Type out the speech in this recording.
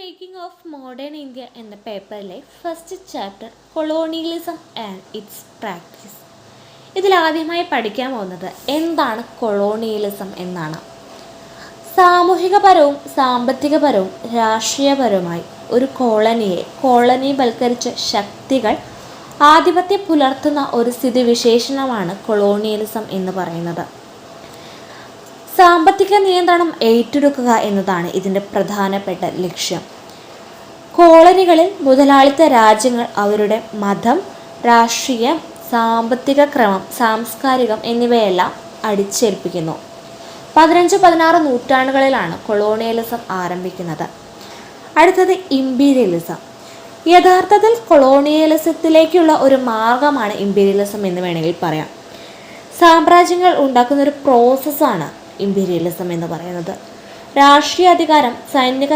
Making of modern India എന്ന പേപ്പറിലെ first chapter colonialism and its practice. ഇതിലാദ്യമായി പഠിക്കാൻ പോകുന്നത് എന്താണ് കൊളോണിയലിസം എന്നാണ്. സാമൂഹികപരവും സാമ്പത്തികപരവും രാഷ്ട്രീയപരവുമായി ഒരു കോളനിയെ കോളനിവൽക്കരിച്ച ശക്തികൾ ആധിപത്യം പുലർത്തുന്ന ഒരു സ്ഥിതിവിശേഷണമാണ് കൊളോണിയലിസം എന്ന് പറയുന്നത്. സാമ്പത്തിക നിയന്ത്രണം ഏറ്റെടുക്കുക എന്നതാണ് ഇതിൻ്റെ പ്രധാനപ്പെട്ട ലക്ഷ്യം. കോളനികളിൽ മുതലാളിത്ത രാജ്യങ്ങൾ അവരുടെ മതം, രാഷ്ട്രീയം, സാമ്പത്തിക ക്രമം, സാംസ്കാരികം എന്നിവയെല്ലാം അടിച്ചേൽപ്പിക്കുന്നു. 15-16 നൂറ്റാണ്ടുകളിലാണ് കൊളോണിയലിസം ആരംഭിക്കുന്നത്. അടുത്തത് ഇമ്പീരിയലിസം. യഥാർത്ഥത്തിൽ കൊളോണിയലിസത്തിലേക്കുള്ള ഒരു മാർഗമാണ് ഇമ്പീരിയലിസം എന്ന് വേണമെങ്കിൽ പറയാം. സാമ്രാജ്യങ്ങൾ ഉണ്ടാക്കുന്ന ഒരു പ്രോസസ്സാണ് ഇമ്പീരിയലിസം എന്ന് പറയുന്നത്. രാഷ്ട്രീയ അധികാരം, സൈനിക